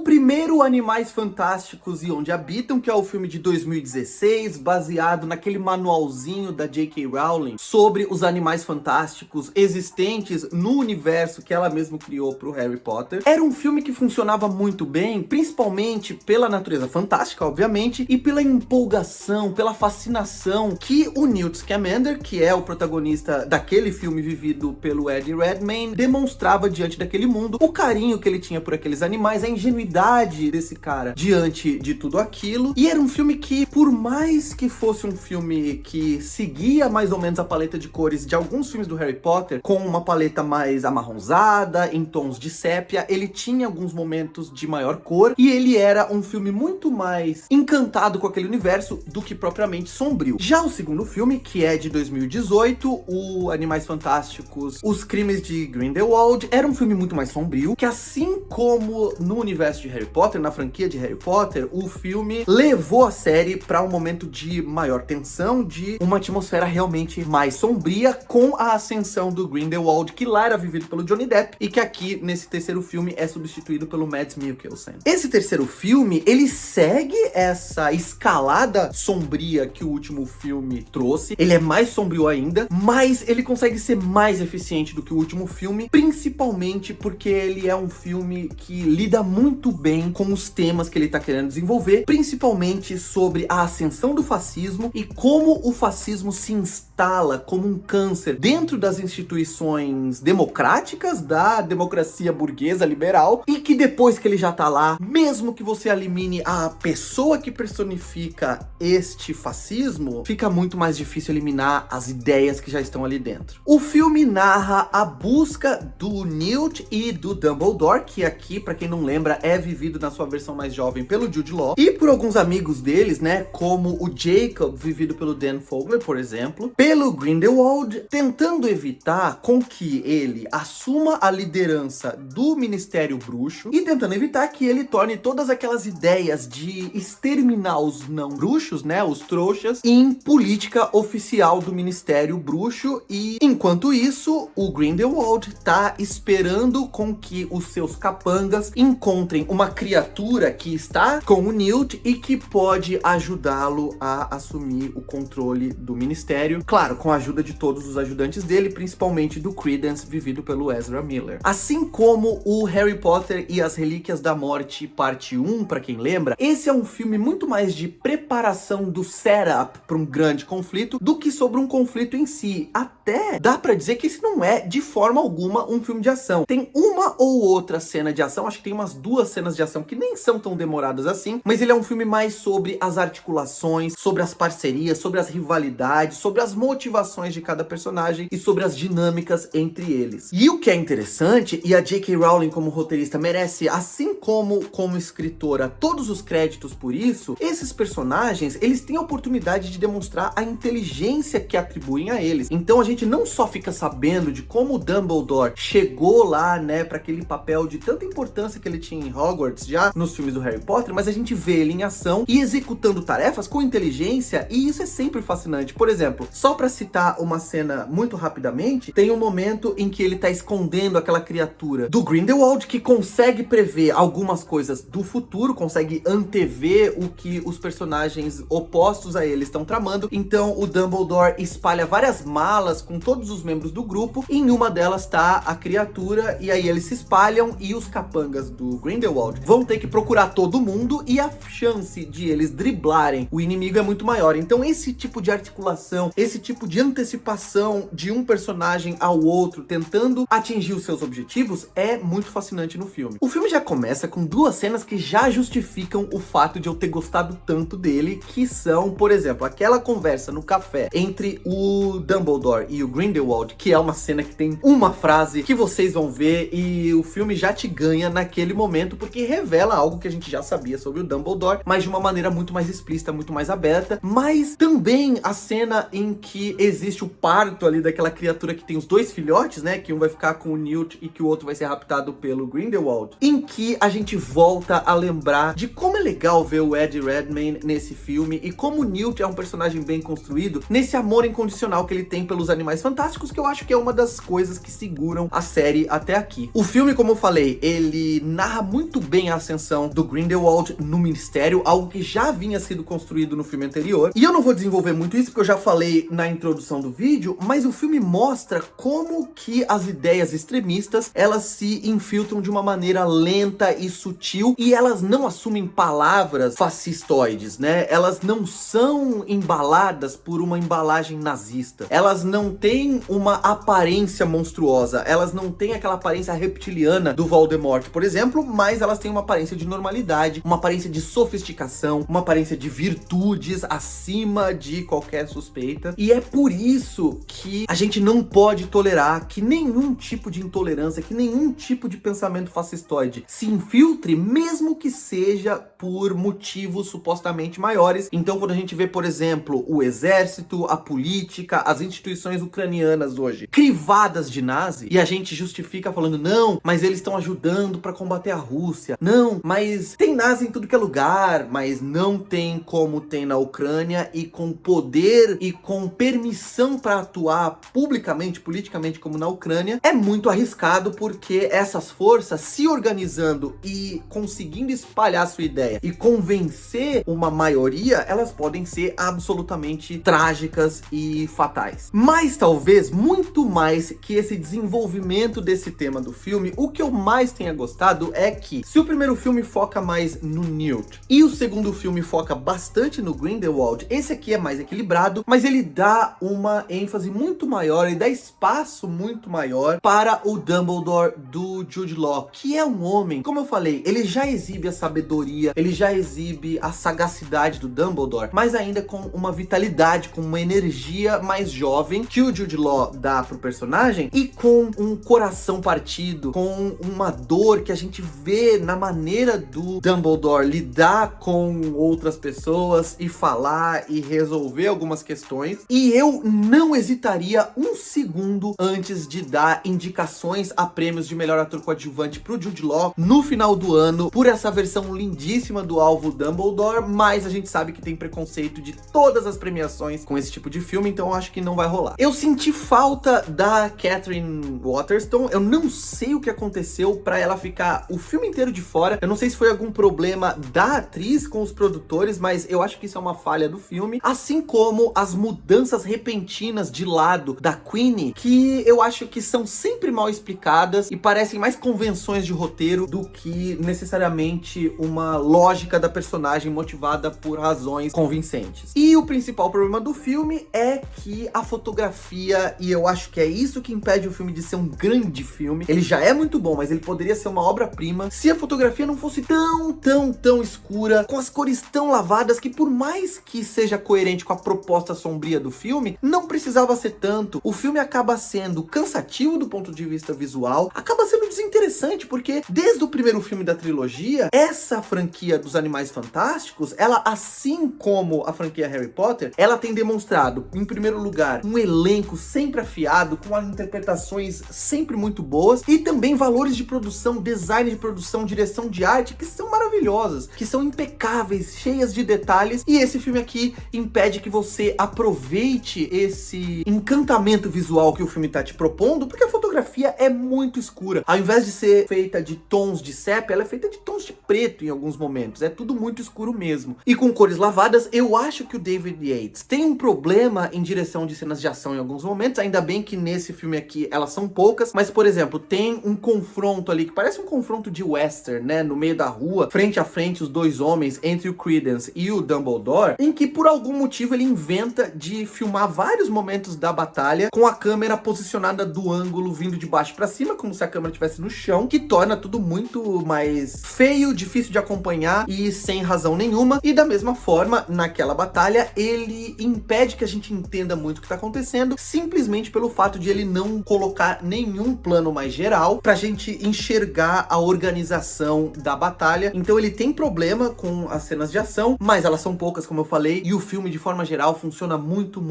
O primeiro Animais Fantásticos e Onde Habitam, que é o filme de 2016, baseado naquele manualzinho da J.K. Rowling sobre os animais fantásticos existentes no universo que ela mesma criou pro Harry Potter. Era um filme que funcionava muito bem, principalmente pela natureza fantástica, obviamente, e pela empolgação, pela fascinação que o Newt Scamander, que é o protagonista daquele filme vivido pelo Eddie Redmayne, demonstrava diante daquele mundo, o carinho que ele tinha por aqueles animais, a ingenuidade desse cara diante de tudo aquilo. E era um filme que, por mais que fosse um filme que seguia mais ou menos a paleta de cores de alguns filmes do Harry Potter, com uma paleta mais amarronzada, em tons de sépia, ele tinha alguns momentos de maior cor, e ele era um filme muito mais encantado com aquele universo do que propriamente sombrio. Já o segundo filme, que é de 2018, o Animais Fantásticos, Os Crimes de Grindelwald, era um filme muito mais sombrio, que assim como no universo de Harry Potter, na franquia de Harry Potter, o filme levou a série para um momento de maior tensão, de uma atmosfera realmente mais sombria, com a ascensão do Grindelwald, que lá era vivido pelo Johnny Depp, e que aqui, nesse terceiro filme, é substituído pelo Mads Mikkelsen. Esse terceiro filme, ele segue essa escalada sombria que o último filme trouxe. Ele é mais sombrio ainda, mas ele consegue ser mais eficiente do que o último filme, principalmente porque ele é um filme que lida muito bem com os temas que ele tá querendo desenvolver, principalmente sobre a ascensão do fascismo e como o fascismo se instala como um câncer dentro das instituições democráticas, da democracia burguesa liberal, e que depois que ele já tá lá, mesmo que você elimine a pessoa que personifica este fascismo, fica muito mais difícil eliminar as ideias que já estão ali dentro. O filme narra a busca do Newt e do Dumbledore, que aqui, pra quem não lembra, é vivido na sua versão mais jovem pelo Jude Law, e por alguns amigos deles, né, como o Jacob, vivido pelo Dan Fogler, por exemplo, pelo Grindelwald, tentando evitar com que ele assuma a liderança do Ministério Bruxo e tentando evitar que ele torne todas aquelas ideias de exterminar os não bruxos, né, os trouxas, em política oficial do Ministério Bruxo. E enquanto isso, o Grindelwald tá esperando com que os seus capangas encontrem uma criatura que está com o Newt e que pode ajudá-lo a assumir o controle do Ministério, claro, com a ajuda de todos os ajudantes dele, principalmente do Credence, vivido pelo Ezra Miller. Assim como o Harry Potter e as Relíquias da Morte, parte 1, pra quem lembra, esse é um filme muito mais de preparação do setup para um grande conflito do que sobre um conflito em si. Até dá pra dizer que esse não é de forma alguma um filme de ação. Tem uma ou outra cena de ação, acho que tem umas 2 cenas de ação que nem são tão demoradas assim, mas ele é um filme mais sobre as articulações, sobre as parcerias, sobre as rivalidades, sobre as motivações de cada personagem e sobre as dinâmicas entre eles. E o que é interessante, e a J.K. Rowling como roteirista merece, assim como escritora, todos os créditos por isso, esses personagens, eles têm a oportunidade de demonstrar a inteligência que atribuem a eles. Então a gente não só fica sabendo de como o Dumbledore chegou lá, né, para aquele papel de tanta importância que ele tinha em Hogwarts já nos filmes do Harry Potter, mas a gente vê ele em ação e executando tarefas com inteligência, e isso é sempre fascinante. Por exemplo, só para citar uma cena muito rapidamente, tem um momento em que ele tá escondendo aquela criatura do Grindelwald, que consegue prever algumas coisas do futuro, consegue antever o que os personagens opostos a ele estão tramando. Então o Dumbledore espalha várias malas com todos os membros do grupo, e em uma delas tá a criatura, e aí eles se espalham e os capangas do Grindelwald vão ter que procurar todo mundo, e a chance de eles driblarem o inimigo é muito maior. Então esse tipo de articulação, esse tipo de antecipação de um personagem ao outro, tentando atingir os seus objetivos, é muito fascinante no filme. O filme já começa com 2 cenas que já justificam o fato de eu ter gostado tanto dele, que são, por exemplo, aquela conversa no café entre o Dumbledore e o Grindelwald, que é uma cena que tem uma frase que vocês vão ver e o filme já te ganha naquele momento, porque revela algo que a gente já sabia sobre o Dumbledore, mas de uma maneira muito mais explícita, muito mais aberta. Mas também a cena em que existe o parto ali daquela criatura que tem os 2 filhotes, né, que um vai ficar com o Newt e que o outro vai ser raptado pelo Grindelwald, em que a gente volta a lembrar de como é legal ver o Eddie Redmayne nesse filme e como o Newt é um personagem bem construído, nesse amor incondicional que ele tem pelos animais fantásticos, que eu acho que é uma das coisas que seguram a série até aqui. O filme, como eu falei, ele narra muito bem a ascensão do Grindelwald no Ministério, algo que já vinha sido construído no filme anterior. E eu não vou desenvolver muito isso, porque eu já falei na introdução do vídeo, mas o filme mostra como que as ideias extremistas, elas se infiltram de uma maneira lenta e sutil, e elas não assumem palavras fascistoides, né? Elas não são embaladas por uma embalagem nazista. Elas não têm uma aparência monstruosa, elas não têm aquela aparência reptiliana do Voldemort, por exemplo, mas elas têm uma aparência de normalidade, uma aparência de sofisticação, uma aparência de virtudes acima de qualquer suspeita. E é por isso que a gente não pode tolerar que nenhum tipo de intolerância, que nenhum tipo de pensamento fascistoide se infiltre, mesmo que seja por motivos supostamente maiores. Então, quando a gente vê, por exemplo, o exército, a política, as instituições ucranianas hoje crivadas de nazi, e a gente justifica falando, não, mas eles estão ajudando para combater a Rússia. Não, mas tem nazi em tudo que é lugar, mas não tem como tem na Ucrânia, e com poder e com permissão para atuar publicamente, politicamente, como na Ucrânia, é muito arriscado, porque essas forças se organizando e conseguindo espalhar sua ideia e convencer uma maioria, elas podem ser absolutamente trágicas e fatais. Mas talvez, muito mais que esse desenvolvimento desse tema do filme, o que eu mais tenha gostado é que, se o primeiro filme foca mais no Newt e o segundo filme foca bastante no Grindelwald, esse aqui é mais equilibrado, mas ele dá uma ênfase muito maior, ele dá espaço muito maior para o Dumbledore do Jude Law, que é um homem, como eu falei, ele já exibe a sabedoria, ele já exibe a sagacidade do Dumbledore, mas ainda com uma vitalidade, com uma energia mais jovem que o Jude Law dá pro personagem, e com um coração partido, com uma dor que a gente vê na maneira do Dumbledore lidar com outras pessoas e falar e resolver algumas questões. E eu não hesitaria um segundo antes de dar indicações a prêmios de melhor ator coadjuvante pro Jude Law no final do ano, por essa versão lindíssima do alvo Dumbledore, mas a gente sabe que tem preconceito de todas as premiações com esse tipo de filme, então eu acho que não vai rolar. Eu senti falta da Catherine Waterston, eu não sei o que aconteceu pra ela ficar o filme inteiro de fora, eu não sei se foi algum problema da atriz com os produtores, mas eu acho que isso é uma falha do filme, assim como as mudanças repentinas de lado da Queenie, que eu acho que são sempre mal explicadas e parecem mais convenções de roteiro do que necessariamente uma lógica da personagem motivada por razões convincentes. E o principal problema do filme é que a fotografia, e eu acho que é isso que impede o filme de ser um grande filme, ele já é muito bom, mas ele poderia ser uma obra-prima se a fotografia não fosse tão escura, com as cores tão lavadas, que por mais que seja coerente com a proposta sombria do filme, não precisava ser tanto. O filme acaba sendo cansativo do ponto de vista visual, acaba sendo desinteressante, porque desde o primeiro filme da trilogia, essa franquia dos Animais Fantásticos, ela, assim como a franquia Harry Potter, ela tem demonstrado, em primeiro lugar, um elenco sempre afiado, com as interpretações sempre muito boas, e também valores de produção, design de produção, direção de arte, que são maravilhosas, que são impecáveis, cheias de detalhes, e esse filme aqui impede que você aproveite esse encantamento visual que o filme tá te propondo, porque a fotografia é muito escura. Ao invés de ser feita de tons de sépia, ela é feita de tons de preto em alguns momentos, é tudo muito escuro mesmo. E com cores lavadas, eu acho que o David Yates tem um problema em direção de cenas de ação em alguns momentos, ainda bem que nesse filme aqui elas são poucas, mas, por exemplo, tem um confronto ali, que parece um confronto de western, né, no meio da rua, frente a frente os dois homens, entre o Credence e o Dumbledore, em que por algum motivo ele inventa de filmar vários momentos da batalha com a câmera posicionada do ângulo vindo de baixo pra cima, como se a câmera estivesse no chão, que torna tudo muito mais feio, difícil de acompanhar e sem razão nenhuma. E da mesma forma, naquela batalha, ele impede que a gente entenda muito o que tá acontecendo, simplesmente pelo fato de ele não colocar nenhum plano mais geral pra gente enxergar a organização da batalha. Então ele tem problema com as cenas de ação, mas elas são poucas, como eu falei, e o filme, de forma geral, funciona muito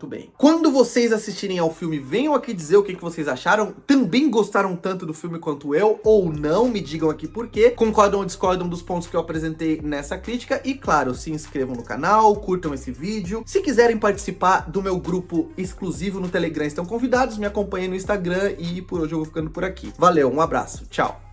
bem. Quando vocês assistirem ao filme, venham aqui dizer o que vocês acharam. Também gostaram tanto do filme quanto eu, ou não? Me digam aqui por quê. Concordam ou discordam dos pontos que eu apresentei nessa crítica? E claro, se inscrevam no canal, curtam esse vídeo. Se quiserem participar do meu grupo exclusivo no Telegram, estão convidados. Me acompanhem no Instagram e por hoje eu vou ficando por aqui. Valeu, um abraço, tchau!